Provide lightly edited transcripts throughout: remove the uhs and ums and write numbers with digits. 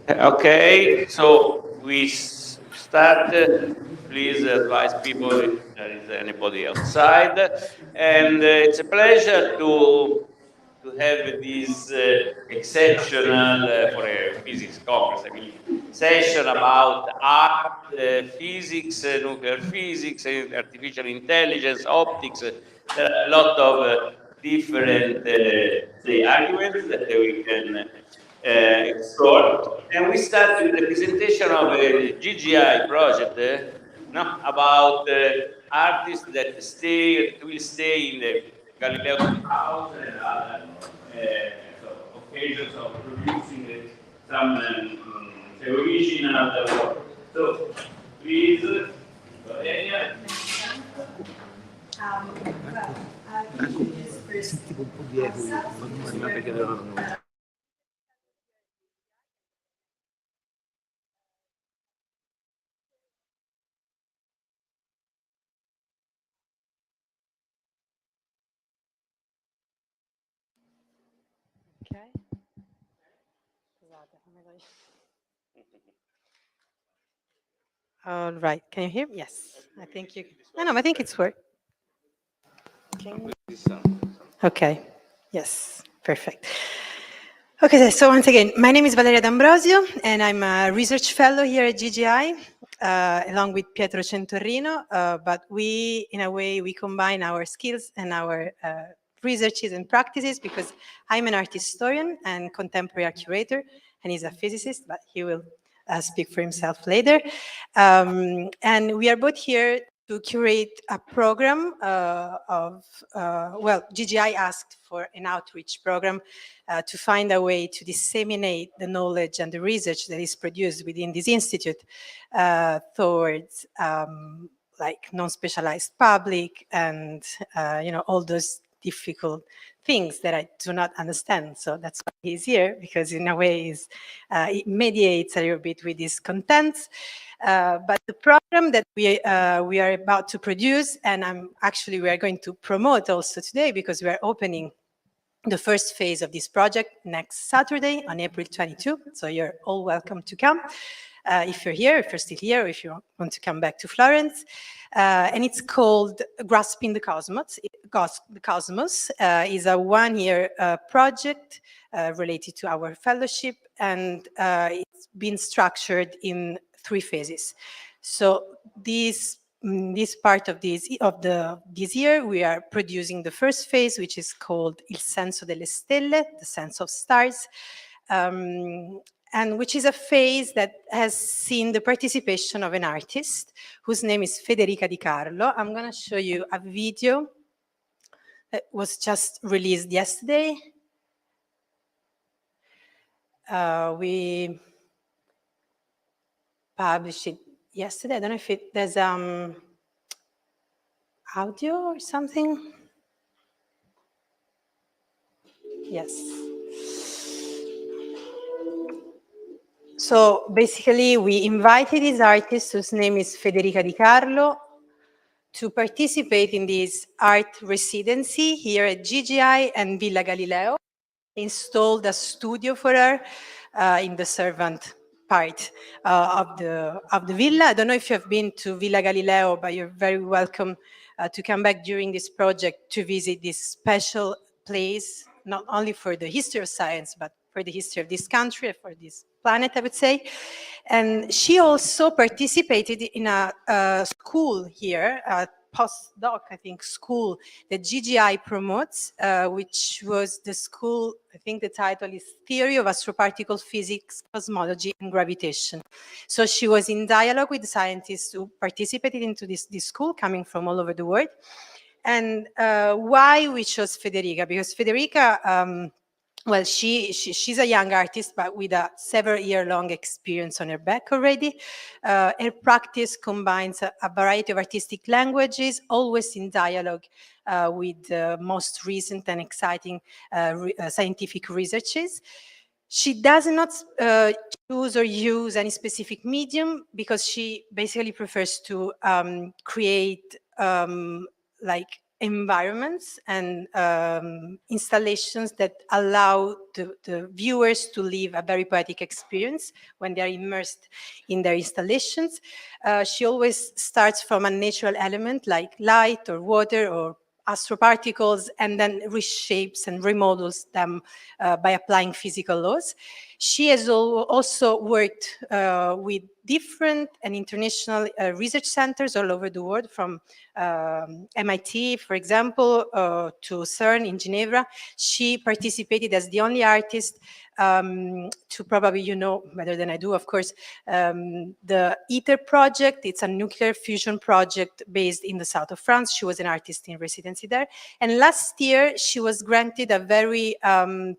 Okay, so we start. Please advise people if there is anybody outside. And it's a pleasure to have this exceptional, for a physics congress, I believe, session about art, physics, nuclear physics, artificial intelligence, optics. There are a lot of different say arguments that we can explore. And we start with the presentation of a GGI project no, about artists that will stay in the Galileo house and other occasions of producing some original work. So please, Valeria. I'll introduce first. Okay. All right. Can you hear me? Yes. I think you. No, I think it's work. Okay. Yes. Perfect. Okay. So once again, my name is Valeria D'Ambrosio, and I'm a research fellow here at GGI, along with Pietro Centorino. But we, in a way, we combine our skills and our researches and practices because I'm an art historian and contemporary art curator, and he's a physicist, but he will speak for himself later. And we are both here to curate a program well, GGI asked for an outreach program to find a way to disseminate the knowledge and the research that is produced within this institute towards like non-specialized public and all those difficult things that I do not understand. So that's why he's here, because in a way it mediates a little bit with these contents. But the program that we are about to produce, and we are going to promote also today, because we are opening the first phase of this project next Saturday on April 22. So you're all welcome to come. If you're here, if you're still here, or if you want to come back to Florence. And it's called Grasping the Cosmos. The Cosmos is a one-year project related to our fellowship, and it's been structured in 3 phases. So this part of this year, we are producing the first phase, which is called Il senso delle stelle, the sense of stars, and which is a phase that has seen the participation of an artist whose name is Federica Di Carlo. I'm going to show you a video that was just released yesterday. We published it yesterday. I don't know if there's audio or something. Yes. So basically, we invited this artist, whose name is Federica Di Carlo, to participate in this art residency here at GGI and Villa Galileo. Installed a studio for her in the servant part of the villa. I don't know if you have been to Villa Galileo, but you're very welcome to come back during this project to visit this special place, not only for the history of science, but for the history of this country, for this planet, I would say. And she also participated in a school here, a postdoc, I think, school that GGI promotes, which was the school, I think the title is Theory of Astroparticle Physics, Cosmology and Gravitation. So she was in dialogue with scientists who participated into this school, coming from all over the world. And why we chose Federica? Because Federica, well, she's a young artist, but with a several-year-long experience on her back already. Her practice combines a variety of artistic languages, always in dialogue with the most recent and exciting scientific researches. She does not choose or use any specific medium, because she basically prefers to create like environments and installations that allow the viewers to live a very poetic experience when they are immersed in their installations. She always starts from a natural element like light or water or astroparticles, and then reshapes and remodels them by applying physical laws. She has also worked with different and international research centers all over the world, from MIT, for example, to CERN in Geneva. She participated as the only artist to, probably you know better than I do, of course, the ITER project. It's a nuclear fusion project based in the south of France. She was an artist in residency there. And last year, she was granted a very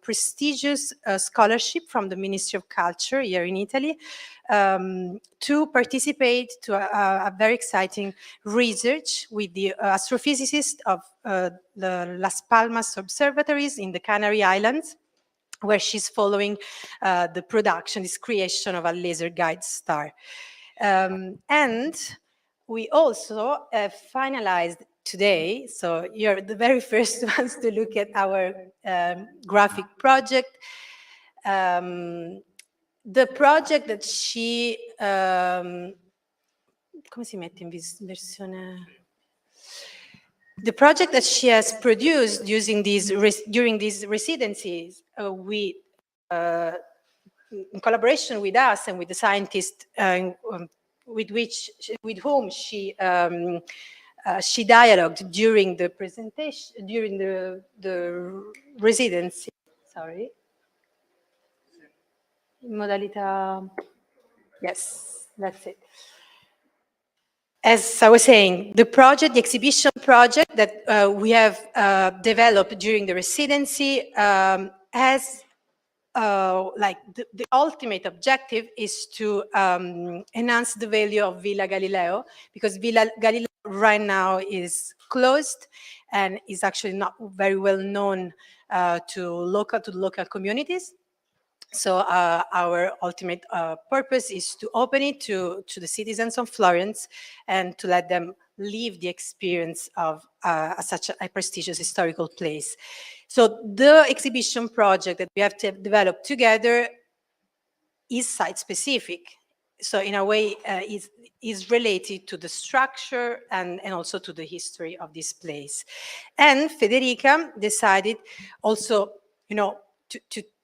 prestigious scholarship from the Ministry of Culture here in Italy to participate to a very exciting research with the astrophysicist of the Las Palmas observatories in the Canary Islands, where she's following the production, this creation of a laser guide star. And we also finalized today, so you're the very first ones to look at our graphic project. The project that she come si mette in versione? The project that she has produced using during these residencies in collaboration with us and with the scientists with whom she dialogued during the presentation, during the residency. Sorry. In modalità. Yes, that's it. As I was saying, the project, the exhibition project that we have developed during the residency has like the ultimate objective is to enhance the value of Villa Galileo, because Villa Galileo right now is closed and is actually not very well known to the local communities. So our ultimate purpose is to open it to the citizens of Florence and to let them live the experience of such a prestigious historical place. So the exhibition project that we have developed together is site-specific. So in a way, is related to the structure and also to the history of this place. And Federica decided also, you know,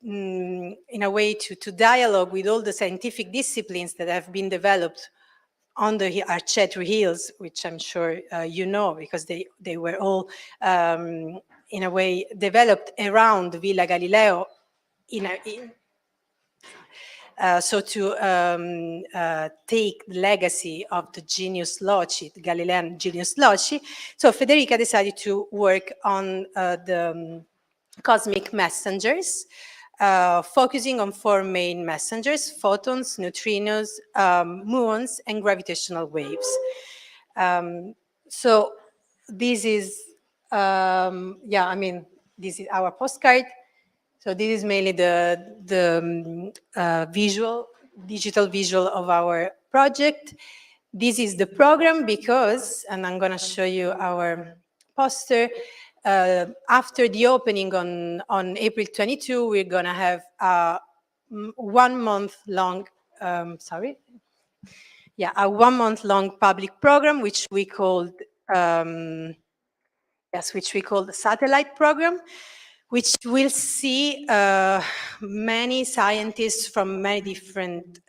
in a way to dialogue with all the scientific disciplines that have been developed on the Arcetri Hills, which I'm sure you know, because they were all in a way developed around Villa Galileo so to take the legacy of the genius loci, the Galilean genius loci. So Federica decided to work on the cosmic messengers, focusing on four main messengers: photons, neutrinos, muons, and gravitational waves. So this is, yeah, I mean, this is our postcard. So this is mainly the digital visual of our project. This is the program because, and I'm going to show you our poster, after the opening on April 22, we're going to have a 1 month long, a 1 month long public program, which we called, the satellite program, which will see many scientists from many different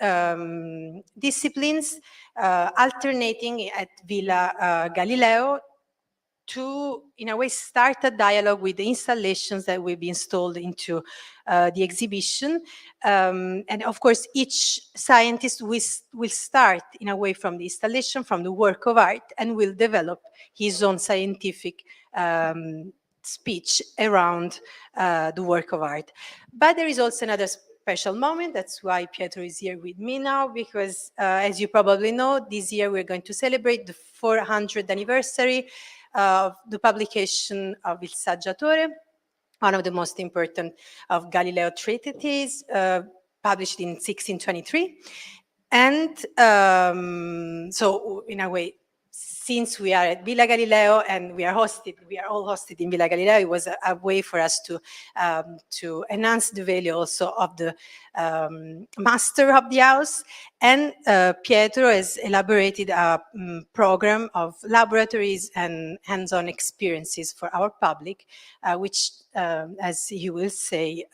disciplines alternating at Villa Galileo to, in a way, start a dialogue with the installations that will be installed into the exhibition. And of course, each scientist will start, in a way, from the installation, from the work of art, and will develop his own scientific speech around the work of art. But there is also another special moment. That's why Pietro is here with me now, because as you probably know, this year we're going to celebrate the 400th anniversary of the publication of Il Saggiatore, one of the most important of Galileo treatises, published in 1623. And so, in a way, since we are at Villa Galileo and we are all hosted in Villa Galileo, it was a way for us to enhance the value also of the master of the house. And Pietro has elaborated a program of laboratories and hands-on experiences for our public, which, as he will say,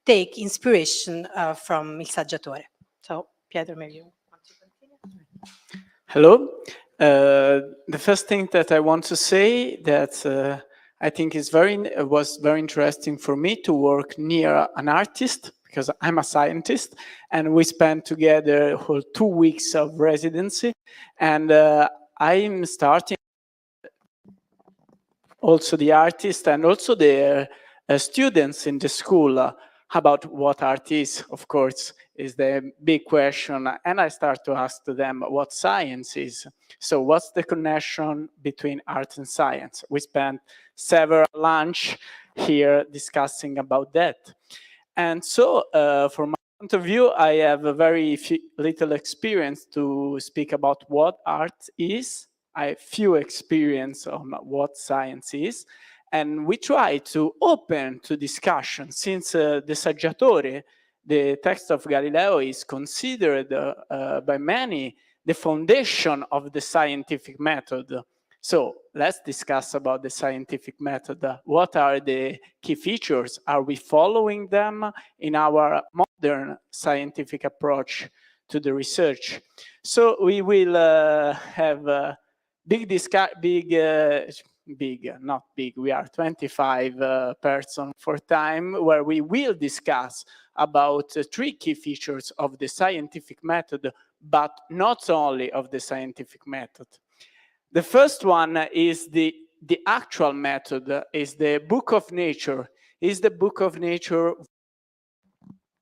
take inspiration from Il Saggiatore. So, Pietro, maybe you want to continue? Hello. The first thing that I want to say that I think was very interesting for me to work near an artist, because I'm a scientist, and we spent together whole 2 weeks of residency, and I'm starting also the artist and also the students in the school about what art is, of course, is the big question. And I start to ask to them what science is. So what's the connection between art and science? We spent several lunch here discussing about that. And so from my point of view, I have a very little experience to speak about what art is. I have few experience on what science is. And we try to open to discussion, since the Saggiatore, the text of Galileo, is considered by many the foundation of the scientific method. So let's discuss about the scientific method. What are the key features? Are we following them in our modern scientific approach to the research? So we will have not big, we are 25 person for time, where we will discuss about 3 key features of the scientific method, but not only of the scientific method. The first one is the actual method, is the book of nature. Is the book of nature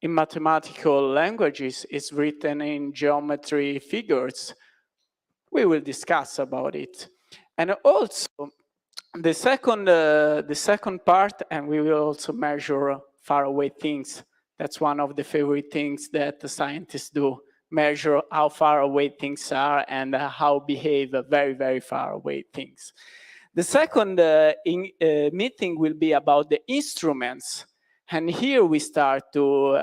in mathematical languages, is written in geometry figures. We will discuss about it. And also the second part, and we will also measure faraway things. That's one of the favorite things that the scientists do, measure how far away things are and how behave very, very far away things. The second meeting will be about the instruments. And here we start to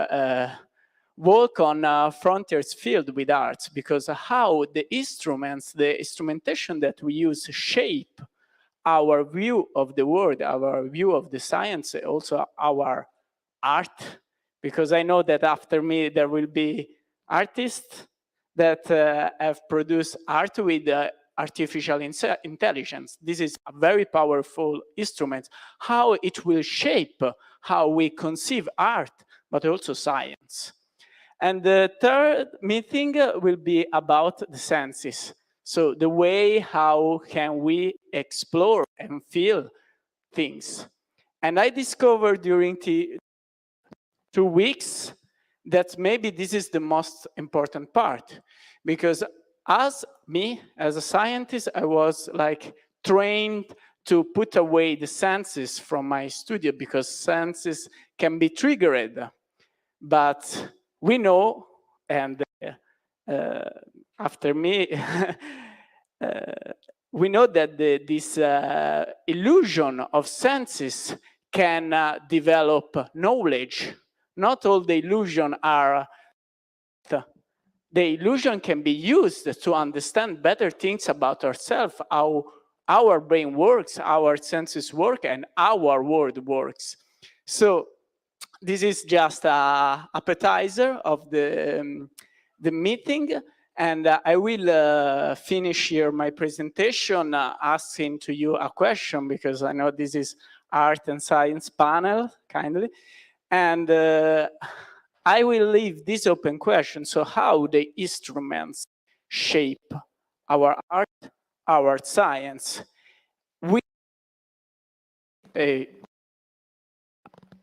work on frontiers field with arts, because how the instruments, the instrumentation that we use shape our view of the world, our view of the science, also our art. Because I know that after me there will be artists that have produced art with artificial intelligence. This is a very powerful instrument. How it will shape how we conceive art, but also science. And the third meeting will be about the senses. So the way how can we explore and feel things. And I discovered during the 2 weeks that maybe this is the most important part, because as a scientist, I was like trained to put away the senses from my studio, because senses can be triggered. But we know, and after me, we know that this illusion of senses can develop knowledge. Not all the illusion are. The illusion can be used to understand better things about ourselves, how our brain works, our senses work, and our world works. So this is just an appetizer of the meeting, and I will finish here my presentation asking to you a question, because I know this is art and science panel, kindly, and I will leave this open question. So how the instruments shape our art, our science?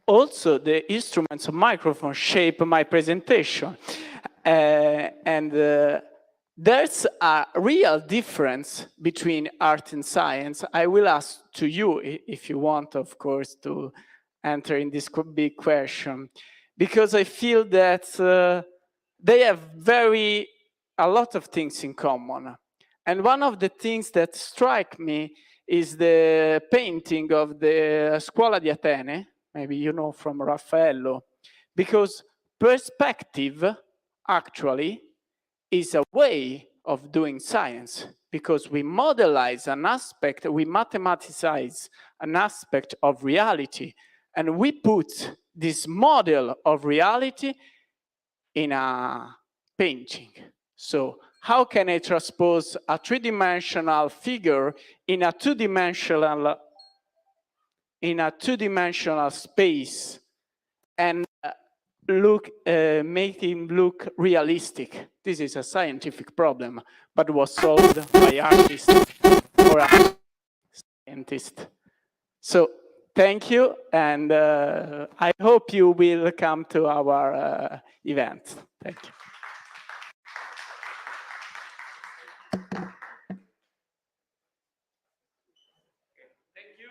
Also, the instruments of microphone shape my presentation. There's a real difference between art and science. I will ask to you, if you want, of course, to enter in this big question, because I feel that they have a lot of things in common. And one of the things that strike me is the painting of the Scuola di Atene, maybe you know from Raffaello, because perspective actually is a way of doing science, because we modelize an aspect, we mathematicize an aspect of reality, and we put this model of reality in a painting. So how can I transpose a three-dimensional figure in a two-dimensional space and make him look realistic? This is a scientific problem, but was solved by artists or a scientist. So thank you, and I hope you will come to our event. Thank you. Thank you.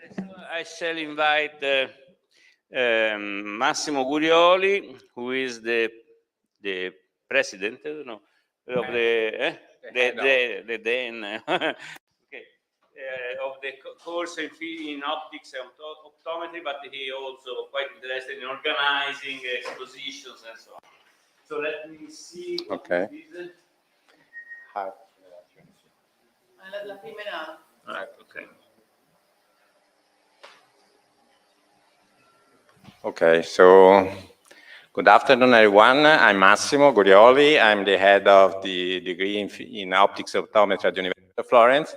And so I shall invite Massimo Gurioli, who is the president, I don't know, of the dean, okay, of the course in optics and optometry, but he also quite interested in organizing expositions and so on. So let me see. Okay. La prima Okay. Okay, so good afternoon, everyone. I'm Massimo Gurioli. I'm the head of the degree in optics optometry at the University of Florence.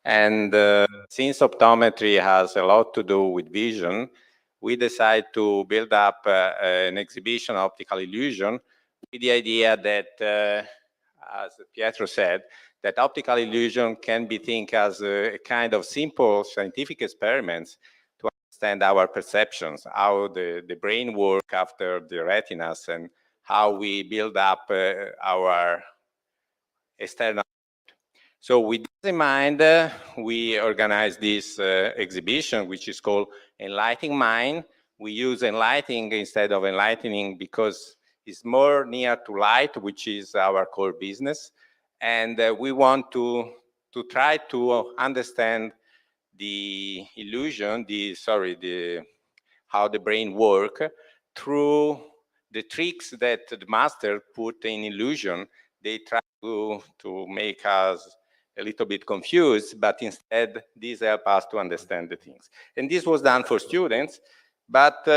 And since optometry has a lot to do with vision, we decided to build up an exhibition of optical illusion with the idea that, as Pietro said, that optical illusion can be think as a kind of simple scientific experiments to understand our perceptions, how the brain works after the retinas, and how we build up our external. So with this in mind, we organized this exhibition, which is called Enlightening Mind. We use enlightening instead of enlightening because it's more near to light, which is our core business. And we want to try to understand the illusion, how the brain works through the tricks that the master put in illusion. They try to make us a little bit confused, but instead these help us to understand the things. And this was done for students, but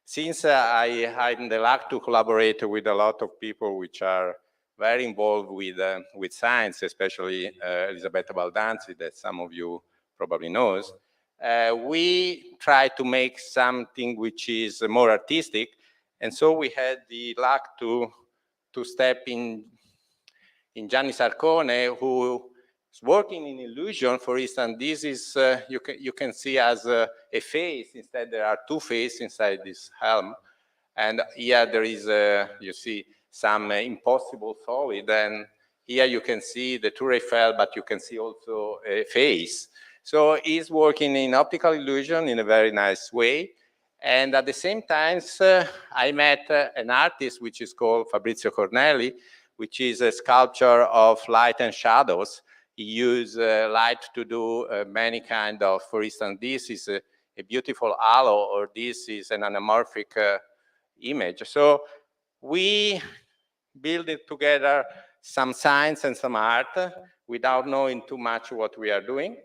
since I had the luck to collaborate with a lot of people which are very involved with science, especially Elisabetta Baldanzi, that some of you probably knows, we try to make something which is more artistic. And so we had the luck to step in Gianni Sarcone, who is working in illusion. For instance, this is, you can see as a face. Instead, there are two faces inside this helm. And here there is, you see, some impossible solid. And here you can see the Tour Eiffel, but you can see also a face. So he's working in optical illusion in a very nice way. And at the same time, I met an artist which is called Fabrizio Cornelli, which is a sculpture of light and shadows. He used light to do many kind of, for instance, this is a beautiful halo, or this is an anamorphic image. So we build it together, some science and some art, without knowing too much what we are doing.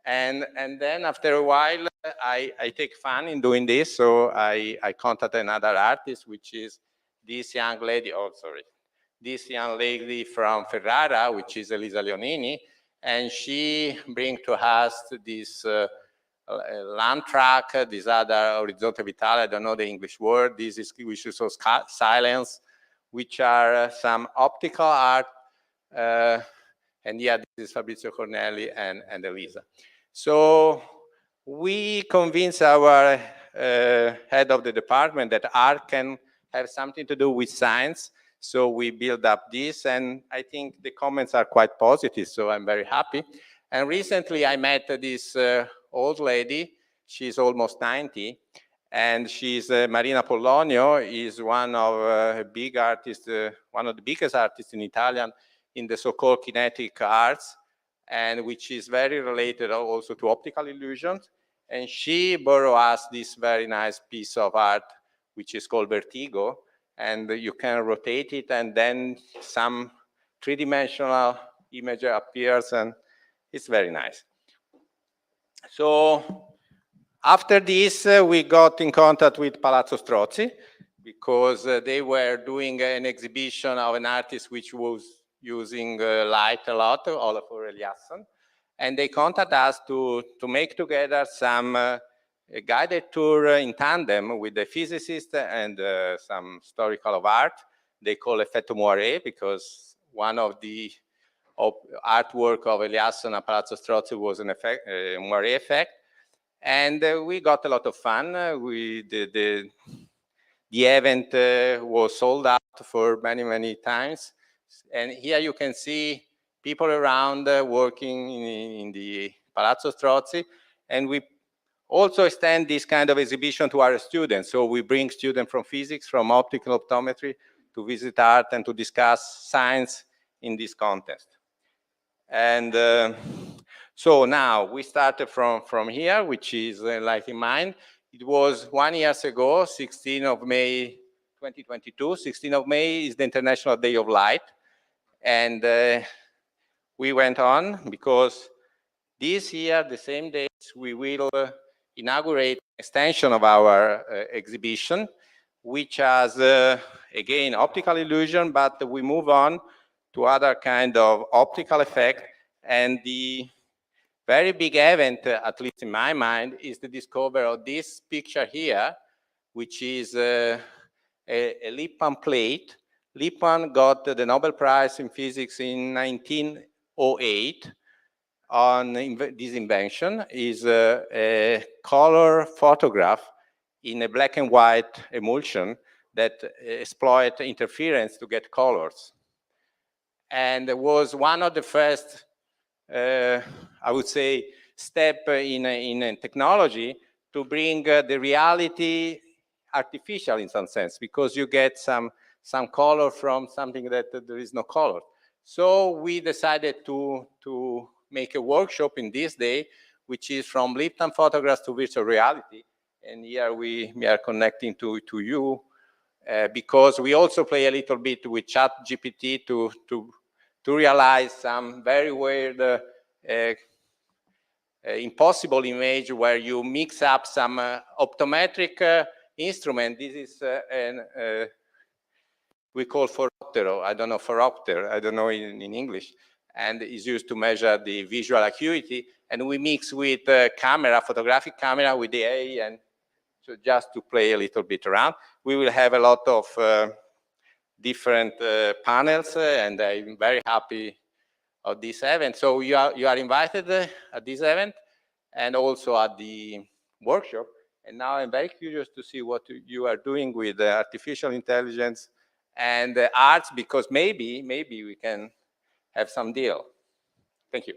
And then after a while, I take fun in doing this. So I contacted another artist, which is this young lady, this young lady from Ferrara, which is Elisa Leonini. And she brings to us this land track, this other Orizzonte Vitale, I don't know the English word. This is which is also silence, which are some optical art. And yeah, this is Fabrizio Cornelli and Elisa. So we convince our head of the department that art can have something to do with science. So we build up this, and I think the comments are quite positive, so I'm very happy. And recently I met this old lady. She's almost 90, and she's Marina Pollonio, is one of big artists, one of the biggest artists in Italian, in the so-called kinetic arts, and which is very related also to optical illusions. And she borrowed us this very nice piece of art, which is called Vertigo, and you can rotate it, and then some three-dimensional image appears, and it's very nice. So after this, we got in contact with Palazzo Strozzi, because they were doing an exhibition of an artist which was using light a lot, Olafur Eliasson, and they contacted us to make together some a guided tour in tandem with the physicist and some historical of art. They call Effetto Moiré, because one of the artwork of Eliasson and Palazzo Strozzi was an effect, Moiré effect. And we got a lot of fun. The event was sold out for many, many times. And here you can see people around working in the Palazzo Strozzi. And we also extend this kind of exhibition to our students. So we bring students from physics, from optical optometry, to visit art and to discuss science in this contest. And so now we started from here, which is like in mind. It was 1 year ago, 16th of May, 2022. 16th of May is the International Day of Light. And we went on because this year, the same days, we will inaugurate an extension of our exhibition, which has, again, optical illusion, but we move on to other kind of optical effect. And the very big event, at least in my mind, is the discovery of this picture here, which is a Lippmann plate. Lippmann got the Nobel Prize in Physics in 1908 on this invention. Is a color photograph in a black and white emulsion that exploit interference to get colors. And it was one of the first, I would say, step in technology to bring the reality artificial in some sense, because you get some color from something that there is no color. So we decided to make a workshop in this day, which is from Lipton photographs to virtual reality. And here we are connecting to you because we also play a little bit with ChatGPT to realize some very weird, impossible image where you mix up some optometric instrument. This is we call phoroptero. I don't know, phoropter. I don't know in English. And is used to measure the visual acuity. And we mix with camera, photographic camera with the AI, and so just to play a little bit around. We will have a lot of different panels, and I'm very happy of this event. So you are invited at this event and also at the workshop. And now I'm very curious to see what you are doing with artificial intelligence and arts, because maybe we can have some deal. Thank you.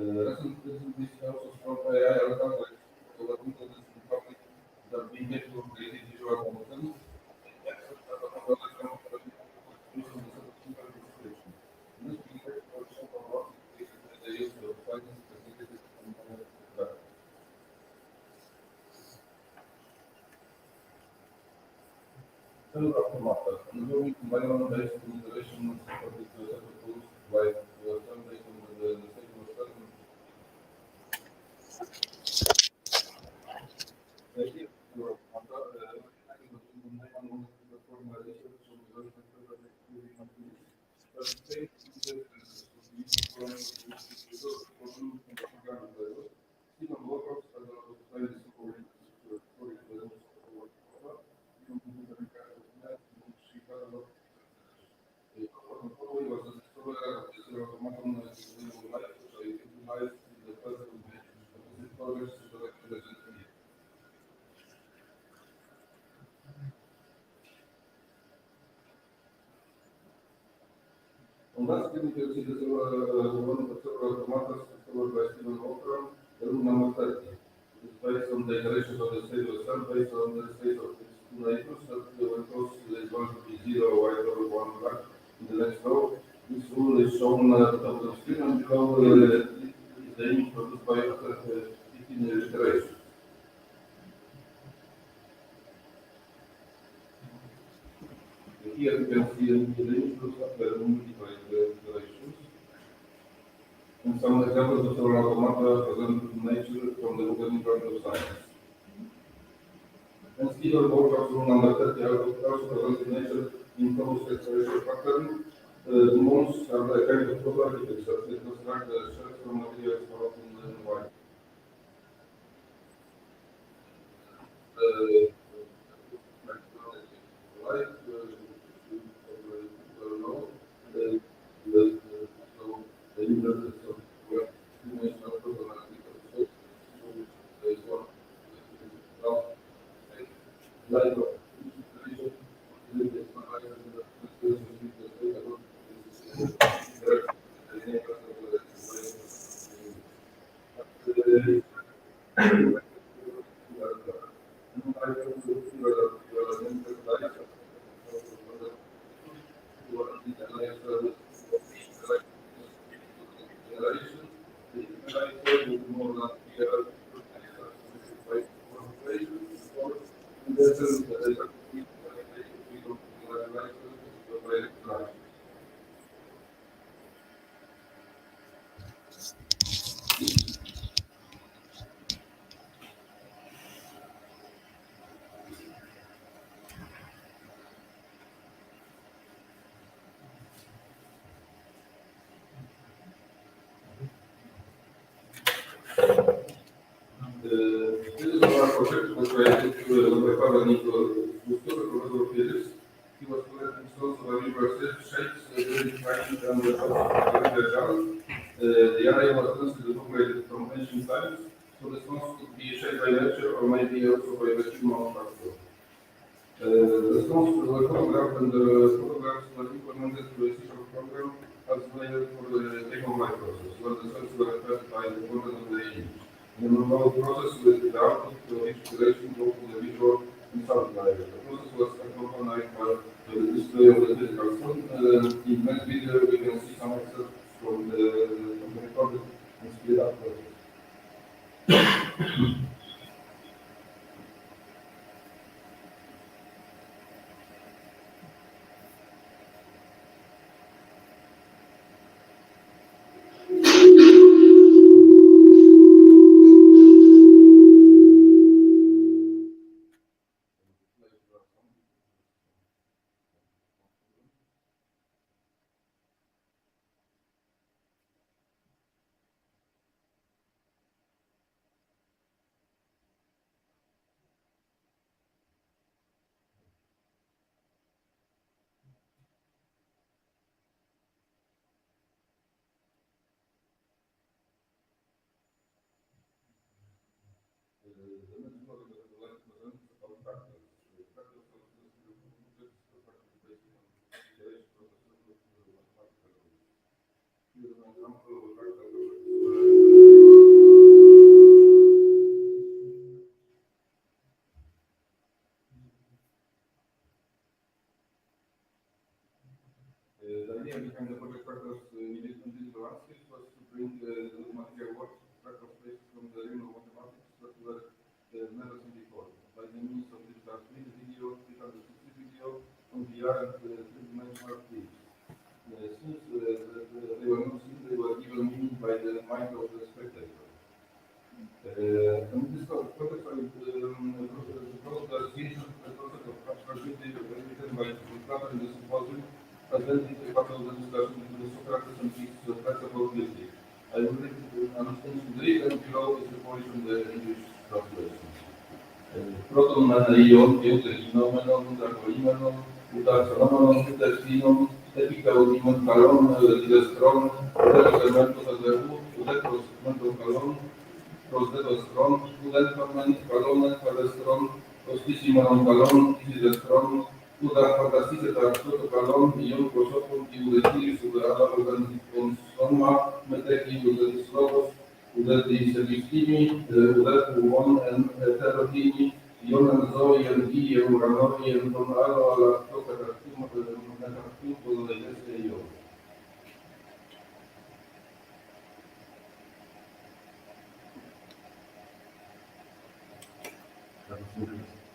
Recently, also strong AI algorithms that being able to create visual content. Ongoing environment-based consideration of the tools like based on the statement of certain On last screen, you can see the one of the several automatas discovered by Stephen Hawker, room number 30. It's based on the iterations of the state of sun, based on the state of its two neighbors, that when close is going to be 0 white or 1 black in the next row. This rule is shown on the screen, and below is the image produced by after 15 iterations. Here you can see the image produced after multiplied iterations. And some examples of several automata present in nature from the organic branch of science. And Stephen Borgard's rule number 30 also present in nature in closed acceleration pattern. The moons are the kind of prototypes that they construct the shells from materials found in the white. This is our project was created by Pavel Gusto, the professor of physics. He was collecting stones of universe shapes during training and the The area was constantly populated from ancient times, so the stones could be shaped by nature or maybe also by the human factor. The stones were photographed and the photographs were implemented to a special program as needed for the take-on-light process, where the cells were affected by the content of the image. The normal process with the output to each iteration both in the visual and sound layer. The process was accompanied by the display of the physical stone. In the next video, we can see some excerpts from the recorded and split up process. I will read it understand in Greek and below is the Polish and the English translation. Proton meneion, eutekinon, menon, utakolimenon, utaxonomenon, utexinon, epikaudimon kalon, didestron, udekosementos adeu, udekosementos kalon, prosdetostron, udenkamen, kalonen, kalestron, ostissimonon kalon, isidestron, udafantastise taxoto kalon, ion prosopon, iudetiris, udeala, udentikon soma, meteki, udetislovos, udeti selistimi, udetu on en heterotimi, ionen zoi en di, euranoi, en ton alo, ala tokataktum, metaktum, polonese ion.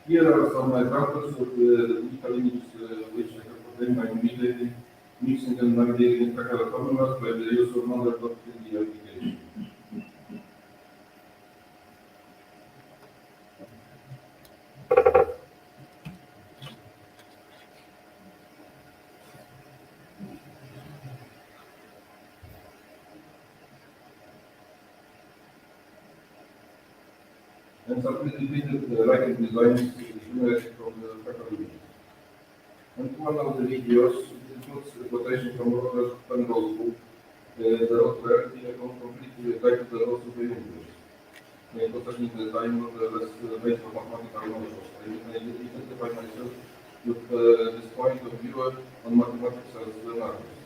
Here are some examples of chemical limits which have obtained by immediately mixing and navigating trachalatomimas by the use of non-redox in the application. And some dedicated writing designs generated from the tracal limits. And one of the videos includes a quotation from Robert Penrose's book, The Road to Reality, a completely guide to the laws of the universe. Concerning the time less based on mathematical knowledge. I identify myself with this point of view on mathematics as an artist.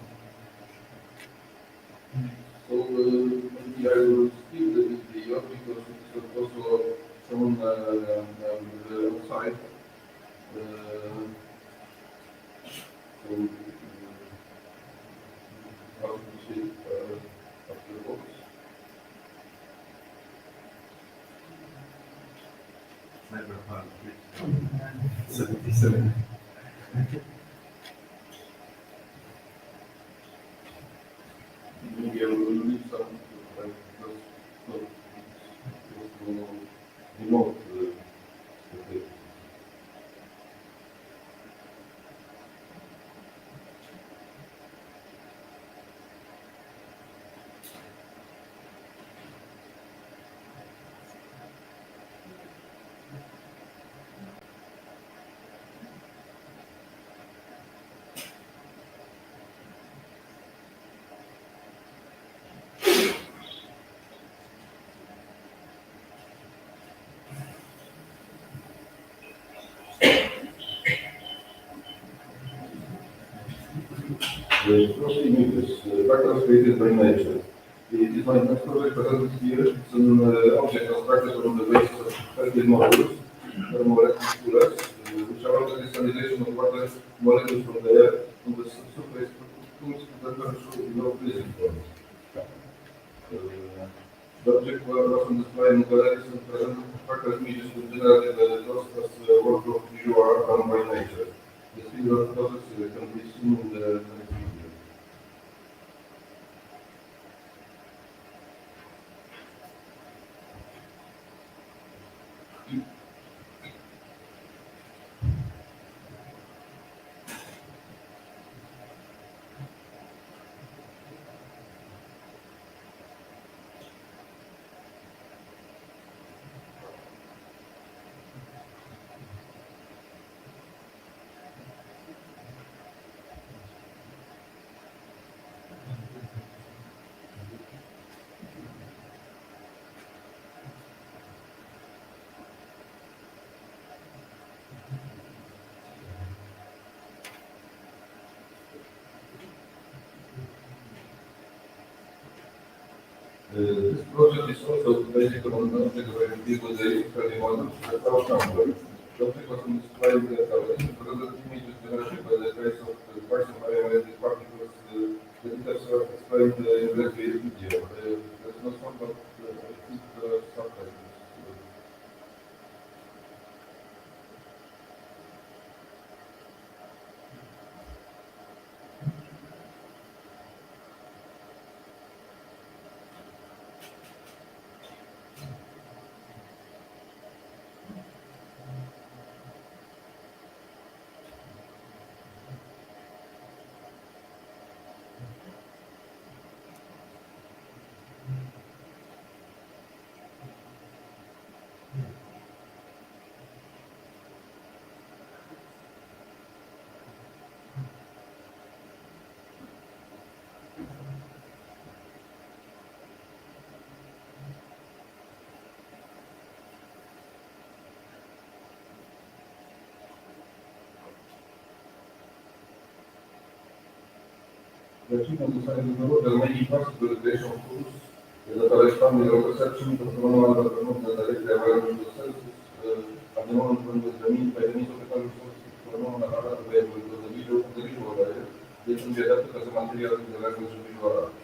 So maybe I will skip the video because it's also shown outside. So how to see afterwards. Cyberpunk 77. Maybe I will leave some like just remote. The first image is fractals created by nature. It is my next project presented here. It's an object constructed on the basis of Fermi modules, thermoelectric which allow the crystallization of water molecules from the air on the surface to temperature below freezing point. The object was often displayed in galleries and presented fractal images which generated the lost as work of visual art done by nature. The similar process can be seen in the next video. This project is also based on an object where we deal with the Fermi model, the power number. The object was on display in the gallery. The presented image is generated by the trace of the Poisson ionized particles that intercept explained in the previous video. There's no sound, but I think the subtitles. The achievement of science in the world, there may be possible creation of tools that are expanding our perception of the phenomena that are not directly available to the senses. At the moment, when by the means of technology sources, phenomena are not available to the visual layer, they can be adapted as a material in the language of visual arts.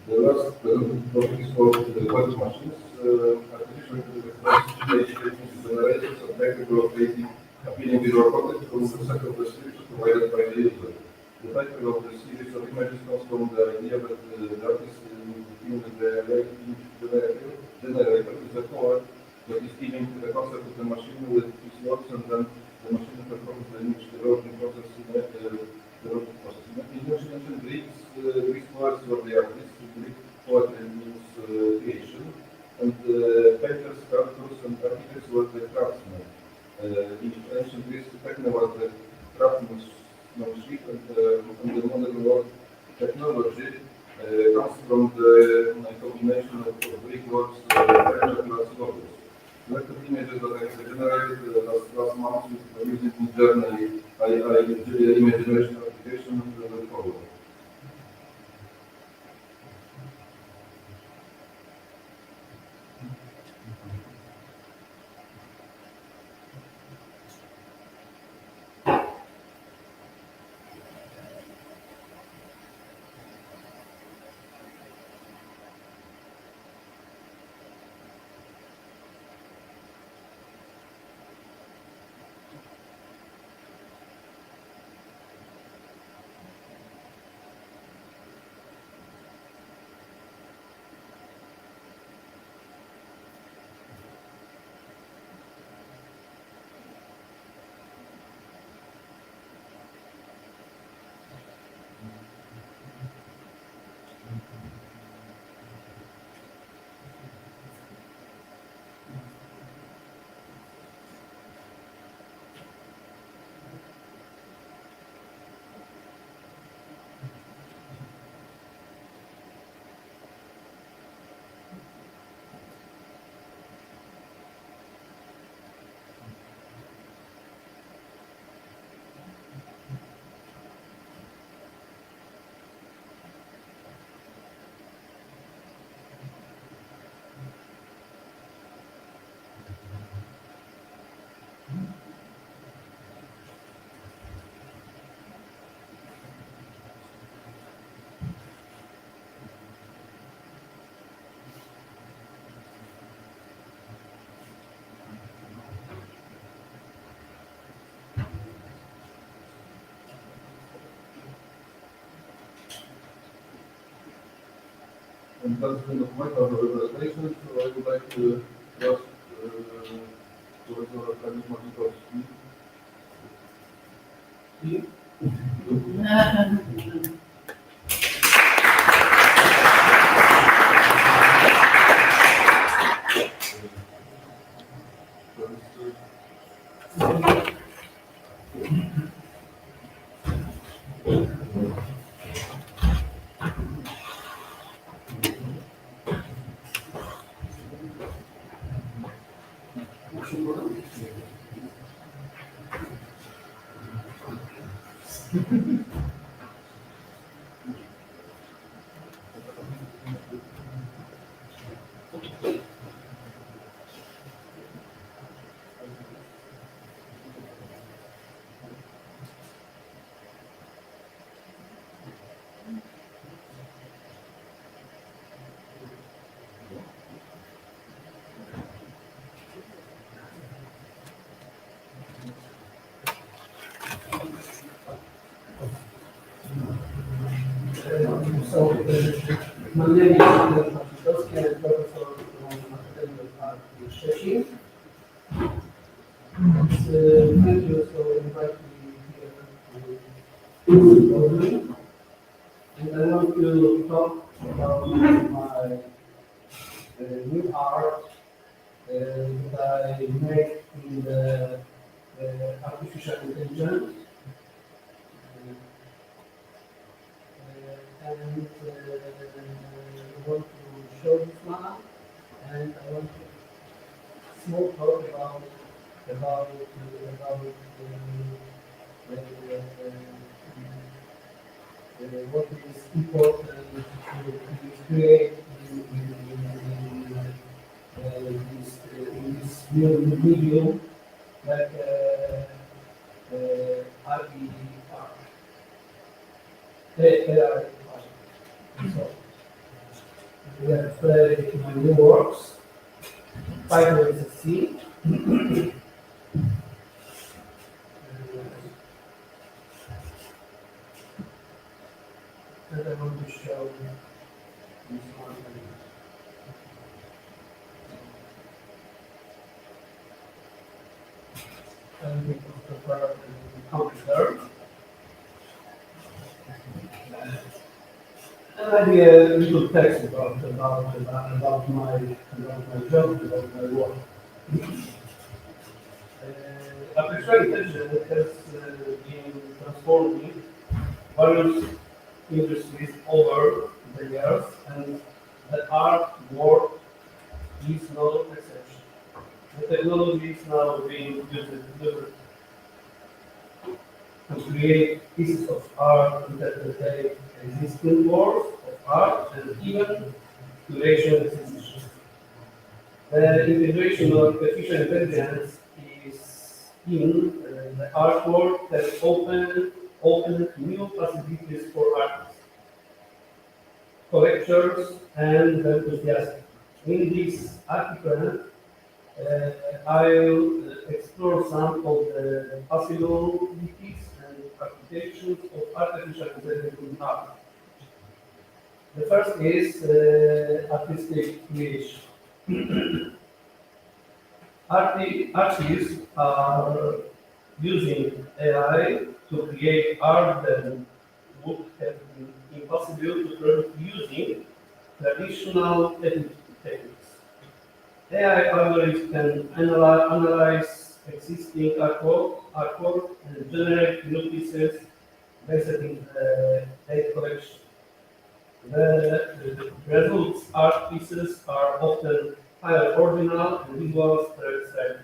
The last topic is called web machines. Artificial intelligence is generators are capable of creating appealing visual content from the set of descriptions provided by the user. The title of the series of images comes from the idea that the artist in the generator is a code that is giving the concept of the machine with its words, and then the machine performs the image developing process in developing process. In ancient Greek poets were the artists. Greek poetry means creation, and painters, sculptors, and architects were the craftsmen. In ancient Greece, techno was the craftsmanship, and the modern world technology comes from the combination of Greek words, French plus logos. Collected images that I generated last month using Midjourney, image generation application will follow. And that's the end of my part of the presentation, so I would like to ask Professor Kamil Malikowski. So, my name is Maciekowski, I'm professor from Academy of Art in Szczecin. Thank you for inviting me here to this podium. And I want to talk about my new art that I made in the artificial intelligence. And I want to show this now, and I want to small talk about about what is important to create in this new medium, like RE art, AI art. So we have played my new works. Title is a C. And I want to show this one. And we can prepare the computer. And maybe a little text about my job, about my work. Artificial intelligence has been transforming various industries over the years, and the art world is no exception. The technology is now being used to create pieces of art, interpret existing works of art, and even curation decisions. The integration of artificial intelligence is in the art world has opened new possibilities for artists, collectors, and enthusiasts. In this article, I'll explore some of the possibilities and applications of artificial intelligence in art. The first is artistic creation. Artists are using AI to create art that would have been impossible to produce using traditional techniques. AI algorithms can analyze existing artwork and generate new pieces based on the data collection. The results art pieces are often highly original and visuals very exciting.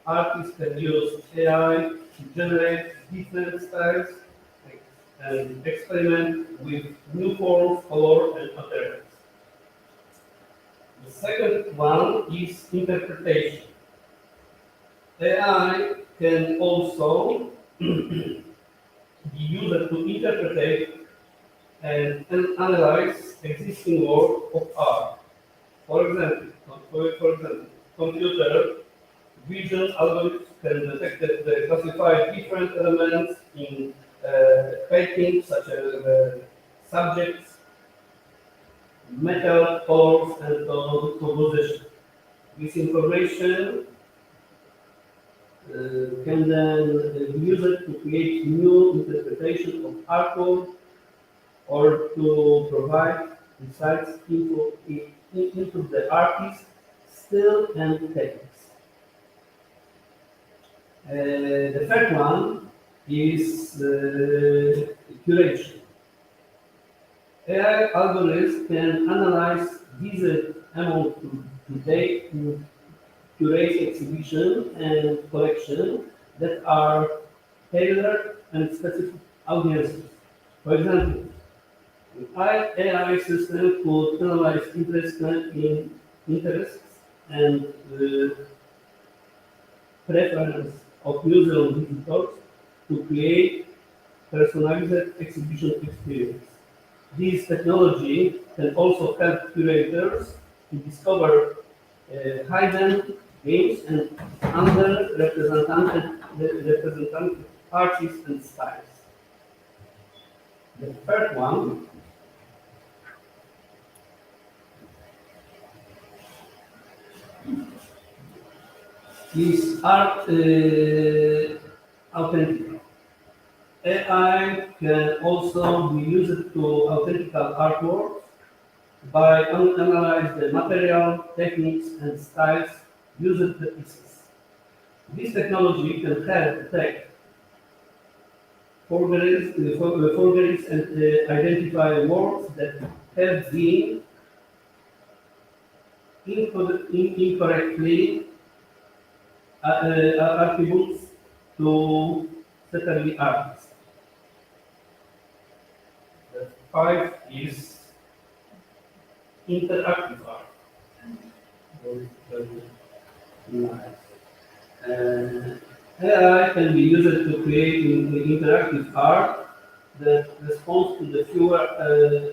Artists can use AI to generate different styles and experiment with new forms, color, and patterns. The second one is interpretation. AI can also be used to interpret and analyze existing work of art. For example, computer vision algorithms can detect and classify different elements in painting, such as subjects, metal, colors, and composition. This information can then be used to create new interpretation of artwork or to provide insights into the artist's skill and techniques. The third one is curation. AI algorithms can analyze these amount to curate exhibition and collection that are tailored and specific audiences. For example, AI system could analyze interests and preference of museum visitors to create personalized exhibition experience. This technology can also help curators to discover hidden games and underrepresented artists and styles. The third one is art authentic. AI can also be used to authentical artworks by analyze the material, techniques, and styles used in the pieces. This technology can help detect forgeries and identify works that have been incorrectly attributes to secondary artists. The 5 is interactive art. Very nice. AI can be used to create interactive art that responds to the fewer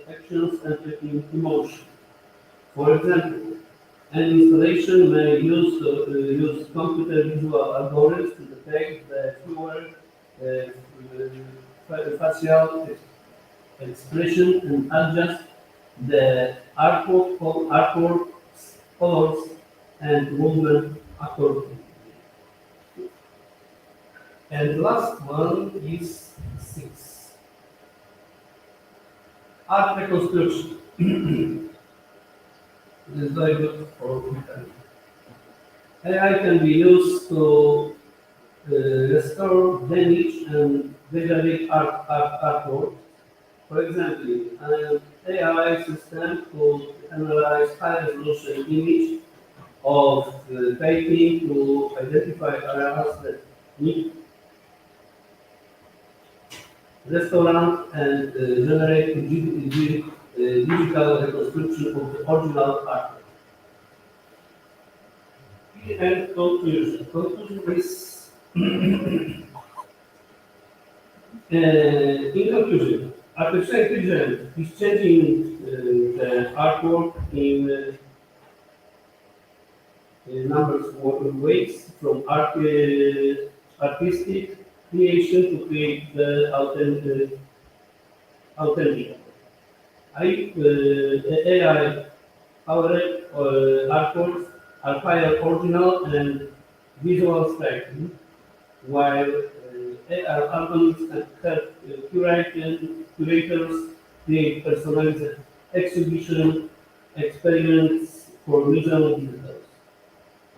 actions and emotion. For example, an installation may use computer visual algorithms to detect the fewer facial expression and adjust the artwork colors and movement accordingly. And the last one is 6. Art reconstruction. It is very good for Italy. AI can be used to restore damaged and degraded artwork. For example, an AI system could analyze high-resolution image of painting to identify areas that need restaurant and generate digital reconstruction of the original art. And conclusion. Conclusion is, in conclusion, artificial intelligence is changing the artwork in numbers of ways, from artistic creation to create the authentic. AI powered artworks are file original and visual striking, while AI algorithms can help curators create personalized exhibition experience for museum visitors.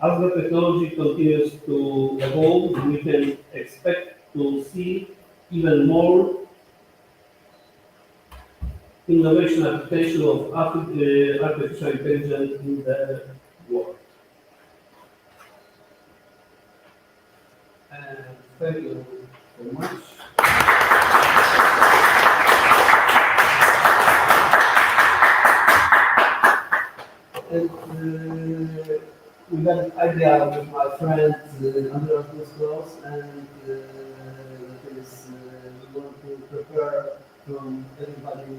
As the technology continues to evolve, we can expect to see even more innovation application of artificial intelligence in the world. And thank you so much. And we got an idea with my friend Andreas Bustos, and we want to prepare from everybody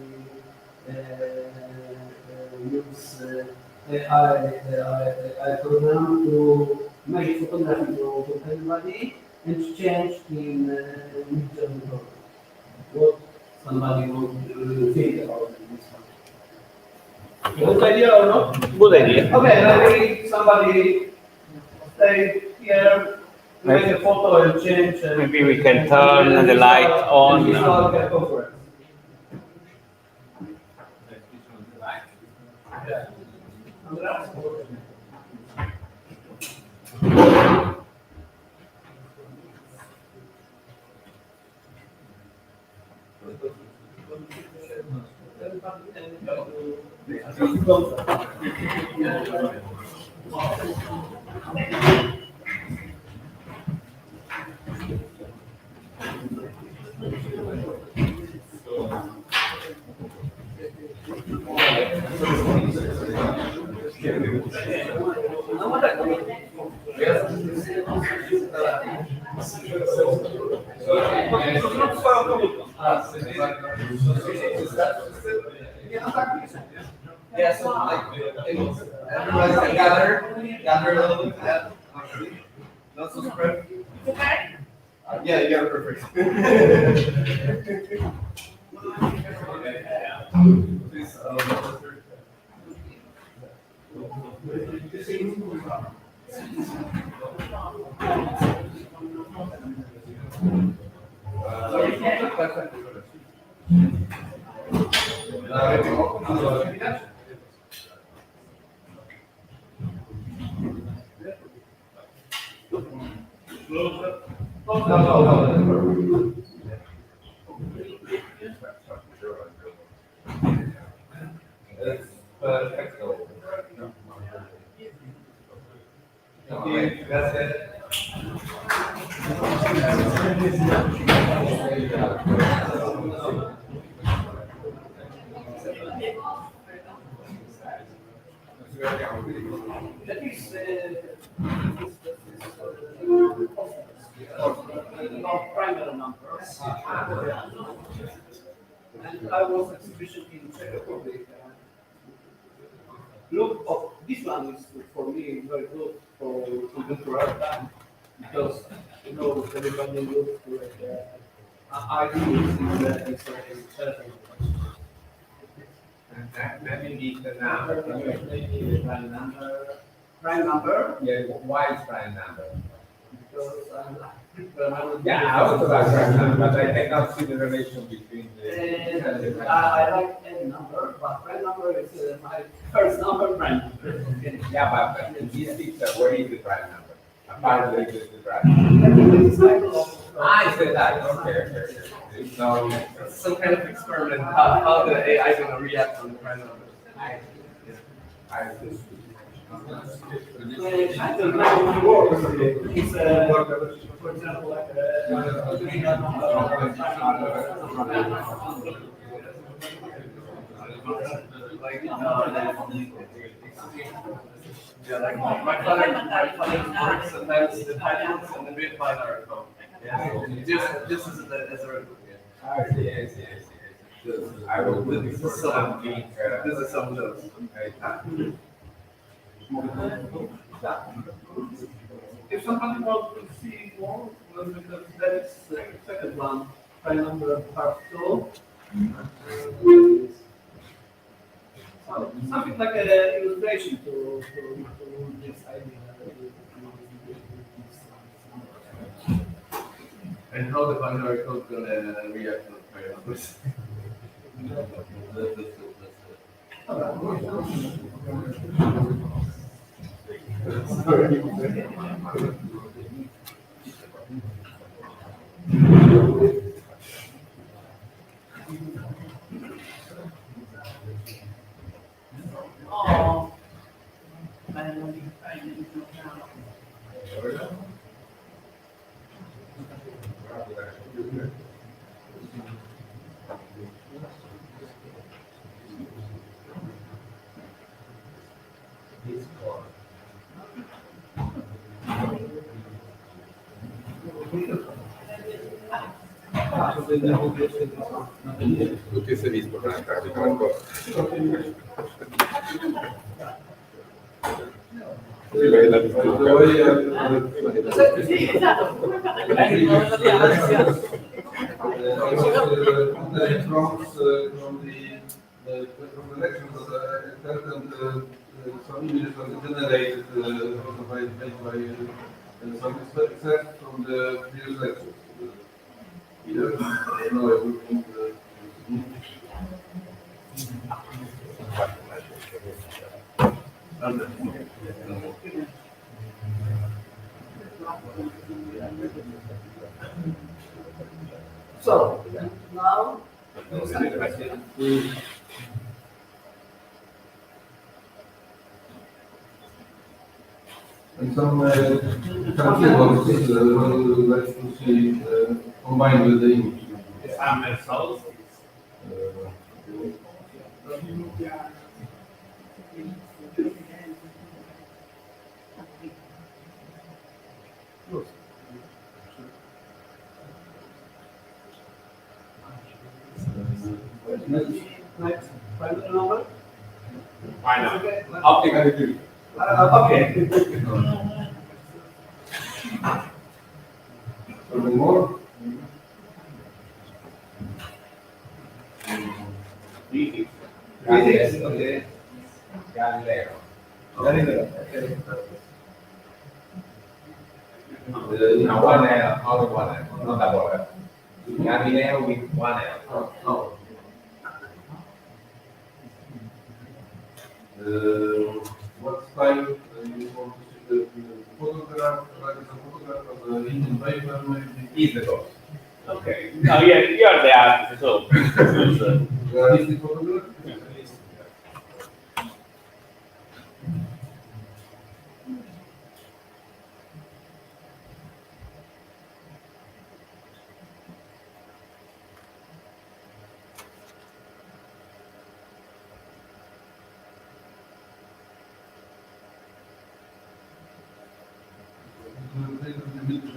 use AI program to make photography to everybody and change in mid-journey program. What somebody would think about this one? Good idea or not? Good idea. Okay, maybe somebody stay here, make a photo and change. And Maybe we can turn the light on. And start a conference. Yeah. Andreas? Yes, like everybody can gather a little bit. Yeah. Not so spread. Okay. Yeah, you got it perfect. Please, no. It's perfect. Okay, that's it. That is not primary numbers. And I was exhibition in Czech Republic. Look, oh, this one is for me very good for contemporary time because you know everybody looks like ideas in the certain. Maybe need the number. Maybe prime number. Prime number? Yeah, why is prime number? Because Yeah, I also like prime number, but I cannot see the relation between the. I like any number, but prime number is my first number, prime number. Okay. Yeah, but in this picture, where is the prime number? Apart from the prime number. Ah, it's the type. Okay. So Some kind of experiment, how the AI is gonna react on the prime number. I just. I don't know how it works. It's, for example, Yeah, like my father works sometimes the finance and the bit binary code. Yeah, just as a I see. I will do this for some link. this is some of those. if somebody wants to see more, well, because that is the second one, prime number part 2. So, something like an illustration to this idea. And how the binary code gonna react to the prime numbers. Oh, Tutti si visto per pratica. Sì, vai la sì, esatto. From the lectures that I attended, some images are generated by some excerpts from the previous lectures. So, now, And some tables will like to see combined with the image. SummerSolstice. next private number. Why not? Okay. Optical utility. Okay. Something more? Physics, okay. Galileo. Okay. No, one L, only one L, not double L. Galileo with one L. Oh. What style you want to see the photograph, like a photograph of the Indian paper, maybe? Is the boss. Okay. No, yeah, you are the artist, so. Realistic photograph?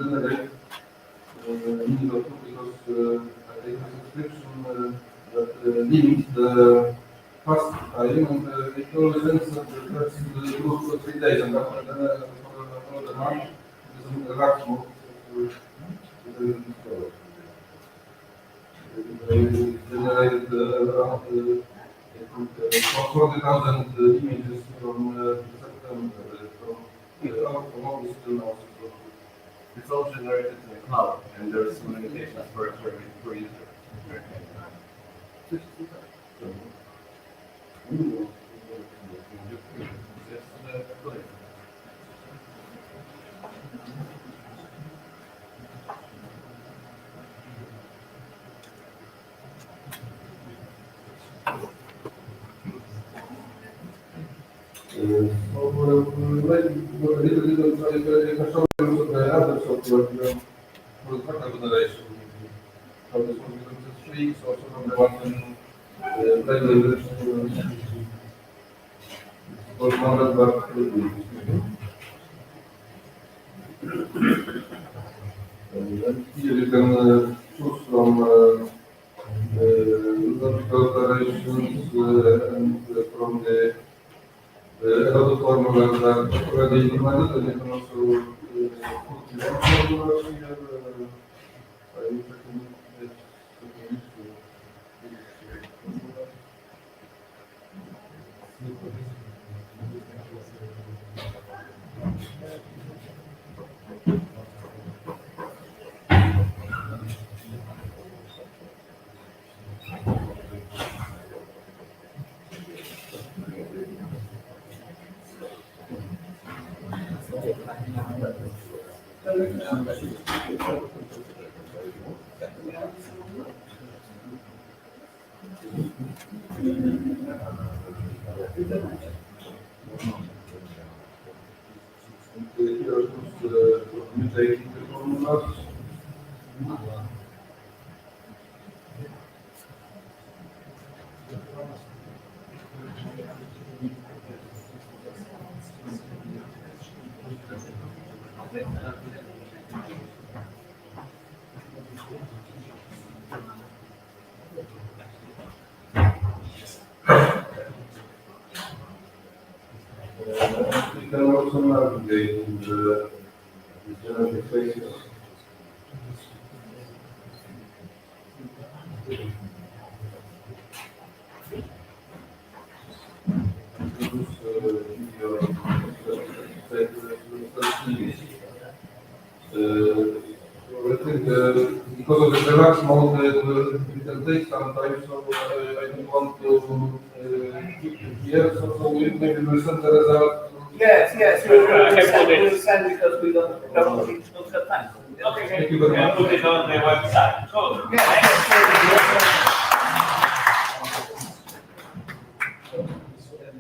generate because I take a subscription that limits the fast time, and it always ends at the first 2 or 3 days, and after for another month, it is a rush mode. Generated around 40,000 images from September, from August to now. It's all generated in the cloud, and there's limitations per user. The other software for the data generation. So this one is free, so from the one play the version for number, but and here you can choose from logical operations and from the a lot of formulas that already implemented, and you can also put your own formulas here. I will recommend this. Mutating the formulas. You can also navigate in the generative faces. I think because of the relaxed mode, it can take some time, so I don't want to keep it here, so maybe we'll send the result. Yes, we'll send because we don't have time. Thank you very much. Put it on the website. Cool. Yeah.